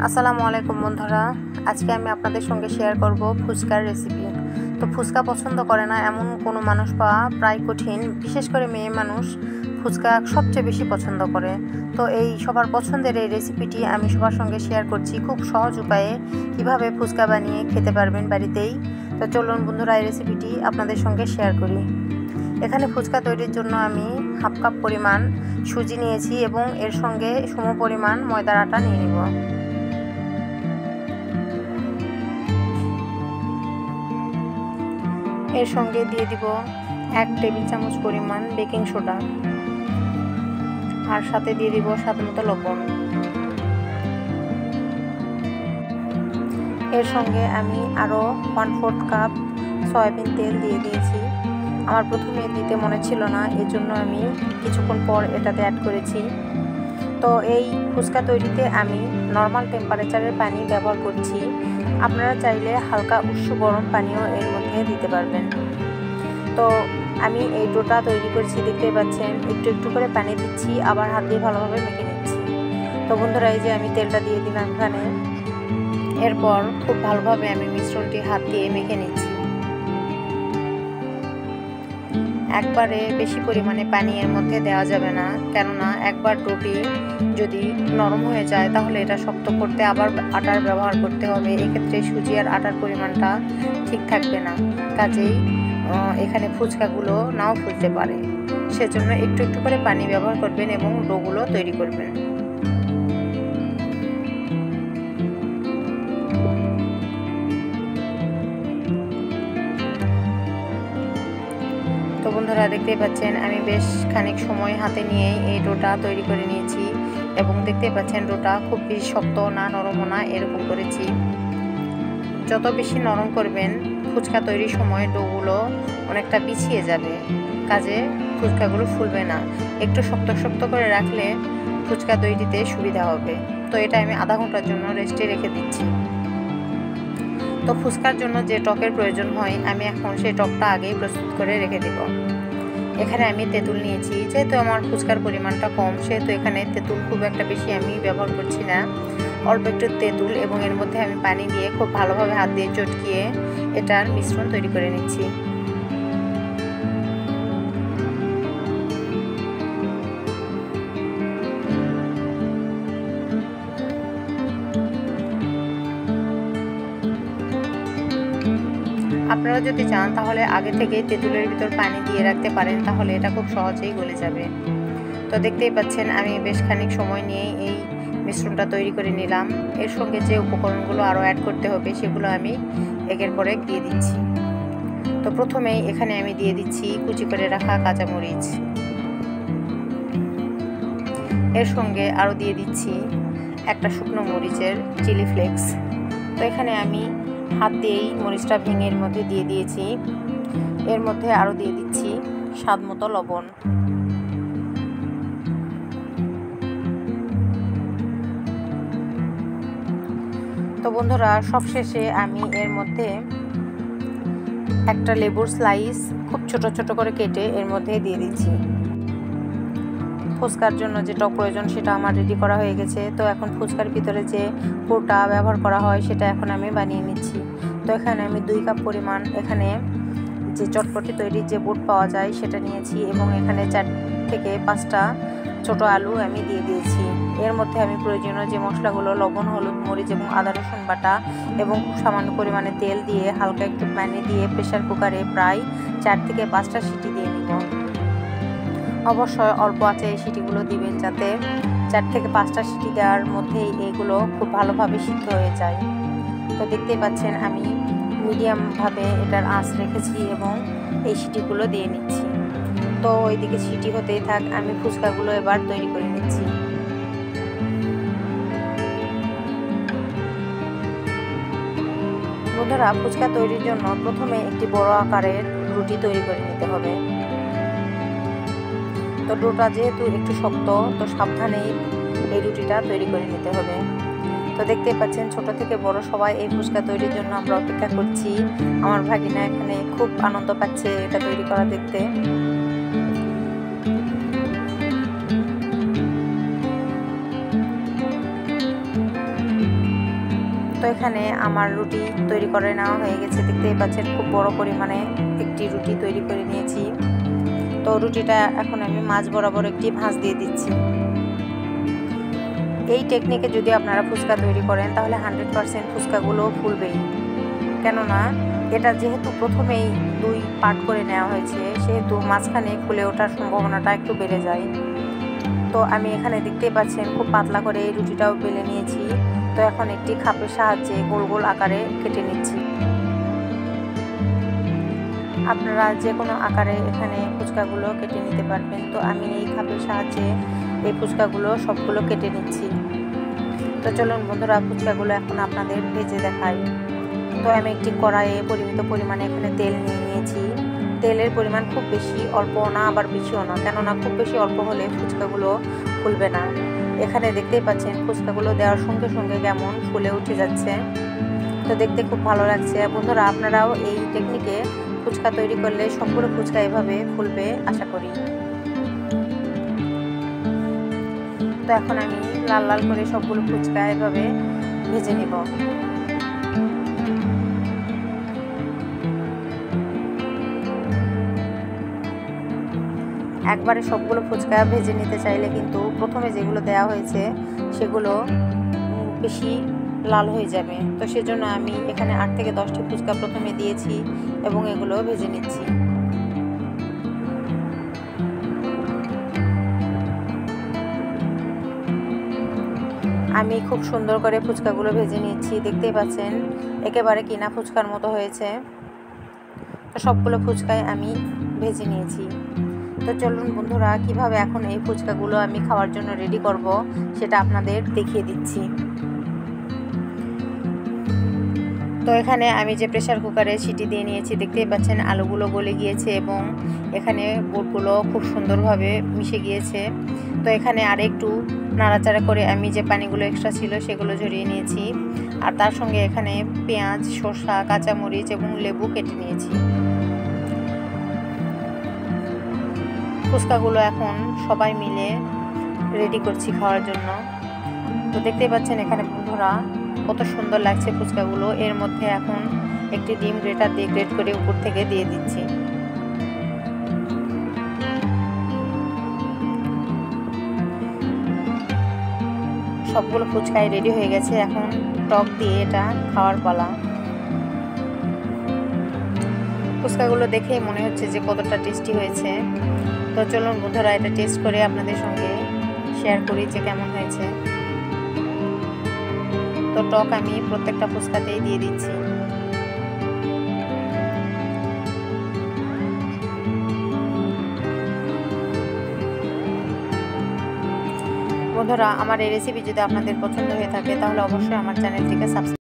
আসসালামু আলাইকুম বন্ধুরা, আজকে আমি আপনাদের সঙ্গে শেয়ার করব ফুচকার রেসিপি। তো ফুচকা পছন্দ করে না এমন কোনো মানুষ পাওয়া প্রায় কঠিন, বিশেষ করে মেয়ে মানুষ ফুচকা সবচেয়ে বেশি পছন্দ করে। তো এই সবার পছন্দের এই রেসিপিটি আমি সবার সঙ্গে শেয়ার করছি খুব সহজ উপায়ে কিভাবে ফুচকা বানিয়ে খেতে পারবেন বাড়িতেই। তো চলুন বন্ধুরা, এই রেসিপিটি আপনাদের সঙ্গে শেয়ার করি। এখানে ফুচকা তৈরির জন্য আমি হাফ কাপ পরিমাণ সুজি নিয়েছি এবং এর সঙ্গে সম পরিমাণ ময়দার আটা নিয়ে নেব। এর সঙ্গে দিয়ে দিব 1 টেবিল চামচ পরিমাণ বেকিং সোডা, আর সাথে দিয়ে দিব স্বাদমতো লবণ। এর সঙ্গে আমি আরও 1/4 কাপ সয়াবিন তেল দিয়ে দিয়েছি। আমার প্রথমে দিতে মনে ছিল না, এর জন্য আমি কিছুক্ষণ পর এটাতে অ্যাড করেছি। তো এই ফুচকা তৈরিতে আমি নর্মাল টেম্পারেচারের পানি ব্যবহার করছি। আপনারা চাইলে হালকা উষ্ণ গরম পানিও এর মধ্যে দিতে পারবেন। তো আমি এই ডোটা তৈরি করেছি, দেখতে পাচ্ছেন একটু একটু করে পানি দিচ্ছি, আবার হাত দিয়ে ভালোভাবে মেখে নিচ্ছি। তো বন্ধুরা, এই যে আমি তেলটা দিয়ে দিলাম এখানে। এরপর খুব ভালোভাবে আমি মিশ্রণটি হাত দিয়ে মেখে নিচ্ছি। একবারে বেশি পরিমাণে পানি এর মধ্যে দেওয়া যাবে না, কেননা একবার ডোটি যদি নরম হয়ে যায় তাহলে এটা শক্ত করতে আবার আটার ব্যবহার করতে হবে। এক্ষেত্রে সুজি আর আটার পরিমাণটা ঠিক থাকবে না, কাজেই এখানে ফুচকাগুলো নাও ফুলতে পারে। সেজন্য একটু একটু করে পানি ব্যবহার করবেন এবং ডোগুলো তৈরি করবেন। তো বন্ধুরা, দেখতেই পাচ্ছেন আমি বেশ খানিক সময় হাতে নিয়ে এই ডোটা তৈরি করে নিয়েছি এবং দেখতে পাচ্ছেন ডোটা খুব বেশি শক্ত না নরমও না, এরকম করেছি। যত বেশি নরম করবেন ফুচকা তৈরির সময় ডোগুলো অনেকটা পিছিয়ে যাবে, কাজে ফুচকাগুলো ফুলবে না। একটু শক্ত শক্ত করে রাখলে ফুচকা তৈরিতে সুবিধা হবে। তো এটা আমি আধা ঘন্টার জন্য রেস্টে রেখে দিচ্ছি। তো ফুচকার জন্য যে টকের প্রয়োজন হয় আমি এখন সেই টকটা আগেই প্রস্তুত করে রেখে দেব। এখানে আমি তেঁতুল নিয়েছি, যেহেতু আমার ফুচকার পরিমাণটা কম সেহেতু এখানে তেঁতুল খুব একটা বেশি আমি ব্যবহার করছি না। অল্প একটু তেঁতুল এবং এর মধ্যে আমি পানি দিয়ে খুব ভালোভাবে হাত দিয়ে চটকিয়ে এটার মিশ্রণ তৈরি করে নিচ্ছি। আপনারা যদি চান তাহলে আগে থেকে তেঁতুলের ভিতর পানি দিয়ে রাখতে পারেন, তাহলে এটা খুব সহজেই গলে যাবে। তো দেখতেই পাচ্ছেন আমি বেশ খানিক সময় নিয়ে এই মিশ্রণটা তৈরি করে নিলাম। এর সঙ্গে যে উপকরণগুলো আরও অ্যাড করতে হবে সেগুলো আমি একের পর এক দিয়ে দিচ্ছি। তো প্রথমেই এখানে আমি দিয়ে দিচ্ছি কুচি করে রাখা কাঁচামরিচ। এর সঙ্গে আরও দিয়ে দিচ্ছি একটা শুকনো মরিচের চিলি ফ্লেক্স। তো এখানে আমি হাত দিয়েই মরিচটা ভেঙে এর মধ্যে দিয়ে দিয়েছি। এর মধ্যে আরও দিয়ে দিচ্ছি স্বাদ মতো লবণ। তো বন্ধুরা, সবশেষে আমি এর মধ্যে একটা লেবুর স্লাইস খুব ছোট ছোট করে কেটে এর মধ্যে দিয়ে দিচ্ছি। ফুচকার জন্য যে টক প্রয়োজন সেটা আমার রেডি করা হয়ে গেছে। তো এখন ফুচকার ভিতরে যে পুরটা ব্যবহার করা হয় সেটা এখন আমি বানিয়ে নিচ্ছি। তো এখানে আমি 2 কাপ পরিমাণ এখানে যে চটপটি তৈরির যে বুট পাওয়া যায় সেটা নিয়েছি এবং এখানে 4 থেকে 5টা ছোট আলু আমি দিয়ে দিয়েছি। এর মধ্যে আমি প্রয়োজনীয় যে মশলাগুলো লবণ, হলুদ, মরিচ এবং আদা রসুন বাটা এবং খুব সামান্য পরিমাণে তেল দিয়ে হালকা একটু পানি দিয়ে প্রেসার কুকারে প্রায় 4 থেকে 5টা সিটি দিয়ে নিব। অবশ্যই অল্প আঁচে এই সিটিগুলো দিবেন, যাতে 4 থেকে 5টা সিটি দেওয়ার মধ্যেই এইগুলো খুব ভালোভাবে সিদ্ধ হয়ে যায়। তো দেখতেই পাচ্ছেন আমি মিডিয়ামভাবে এটার আঁচ রেখেছি এবং এই সিটিগুলো দিয়ে নিচ্ছি। তো ওইদিকে সিটি হতেই থাক, আমি ফুচকাগুলো এবার তৈরি করে নিচ্ছি। বন্ধুরা, ফুচকা তৈরির জন্য প্রথমে একটি বড় আকারের রুটি তৈরি করে নিতে হবে। তো ডোটা যেহেতু একটু শক্ত, তো সাবধানেই এই রুটিটা তৈরি করে নিতে হবে। তো দেখতেই পাচ্ছেন ছোট থেকে বড় সবাই এই ফুচকা তৈরির জন্য আমরা অপেক্ষা করছি। আমার ভাগিনা এখানে খুব আনন্দ পাচ্ছে এটা তৈরি করা দেখতে। তো তো এখানে আমার রুটি তৈরি করে নেওয়া হয়ে গেছে, দেখতেই পাচ্ছেন খুব বড় পরিমাণে একটি রুটি তৈরি করে নিয়েছি। তো রুটিটা এখন আমি মাঝ বরাবর একটি ভাঁজ দিয়ে দিচ্ছি। এই টেকনিকে যদি আপনারা ফুচকা তৈরি করেন তাহলে 100% ফুচকাগুলো ফুলবেই, কেননা এটা যেহেতু প্রথমেই 2 পার্ট করে নেওয়া হয়েছে, সেহেতু মাঝখানে ফুলে ওঠার সম্ভাবনাটা একটু বেড়ে যায়। তো আমি এখানে দেখতেই পাচ্ছেন খুব পাতলা করে এই রুটিটাও বেলে নিয়েছি। তো এখন একটি খাপের সাহায্যে গোল গোল আকারে কেটে নিচ্ছি। আপনারা যে কোনো আকারে এখানে ফুচকাগুলো কেটে নিতে পারবেন। তো আমি এই খাপের সাহায্যে এই ফুচকাগুলো সবগুলো কেটে নিচ্ছি। তো চলুন বন্ধুরা, ফুচকাগুলো এখন আপনাদের ভেজে দেখাই। তো আমি একটি কড়াইয়ে পরিমিত পরিমাণে এখানে তেল নিয়ে নিয়েছি। তেলের পরিমাণ খুব বেশি অল্প না, আবার বেশিও না, কেননা খুব বেশি অল্প হলে ফুচকাগুলো ফুলবে না। এখানে দেখতেই পাচ্ছেন ফুচকাগুলো দেওয়ার সঙ্গে সঙ্গে কেমন ফুলে উঠে যাচ্ছে। তো দেখতে খুব ভালো লাগছে। বন্ধুরা, আপনারাও এই টেকনিকে ফুচকা তৈরি করলে সবগুলো ফুচকা এভাবে ফুলবে আশা করি। তো এখন আমি লাল লাল করে সবগুলো ফুচকা এভাবে ভেজে নিব। একবারে সবগুলো ফুচকা ভেজে নিতে চাইলে কিন্তু প্রথমে যেগুলো দেওয়া হয়েছে সেগুলো বেশি লাল হয়ে যাবে। তো সেজন্য আমি এখানে 8 থেকে 10টি ফুচকা প্রথমে দিয়েছি এবং এগুলো ভেজে নিচ্ছি। আমি খুব সুন্দর করে ফুচকাগুলো ভেজে নিচ্ছি, দেখতেই পাচ্ছেন একেবারে কিনা ফুচকার মতো হয়েছে। তো সবগুলো ফুচকাই আমি ভেজে নিয়েছি। তো চলুন বন্ধুরা, কিভাবে এখন এই ফুচকাগুলো আমি খাওয়ার জন্য রেডি করব সেটা আপনাদের দেখিয়ে দিচ্ছি। তো এখানে আমি যে প্রেসার কুকারে সিটি দিয়ে নিয়েছি, দেখতেই পাচ্ছেন আলুগুলো গলে গিয়েছে এবং এখানে বুটগুলো খুব সুন্দরভাবে মিশে গিয়েছে। তো এখানে আর একটু নাড়াচাড়া করে আমি যে পানিগুলো এক্সট্রা ছিল সেগুলো ঝরিয়ে নিয়েছি, আর তার সঙ্গে এখানে পেঁয়াজ, শসা, কাঁচামরিচ এবং লেবু কেটে নিয়েছি। ফুচকাগুলো এখন সবাই মিলে রেডি করছি খাওয়ার জন্য। তো দেখতেই পাচ্ছেন এখানে বন্ধুরা কত সুন্দর লাগছে ফুচকাগুলো। এর মধ্যে এখন একটি ডিম গ্রেটার দিয়ে গ্রেট করে উপর থেকে দিয়ে দিচ্ছি। সবগুলো ফুচকাই রেডি হয়ে গেছে, এখন টক দিয়ে এটা খাওয়ার পালা। ফুচকাগুলো দেখেই মনে হচ্ছে যে কতটা টেস্টি হয়েছে। তো চলুন বন্ধুরা, এটা টেস্ট করে আপনাদের সঙ্গে শেয়ার করি যে কেমন হয়েছে। তো টক আমি প্রত্যেকটা ফুচকাতেই দিয়ে দিচ্ছি। বন্ধুরা, আমার এই রেসিপি যদি আপনাদের পছন্দ হয়ে থাকে তাহলে অবশ্যই আমার চ্যানেলটিকে সাবস্ক্রাইব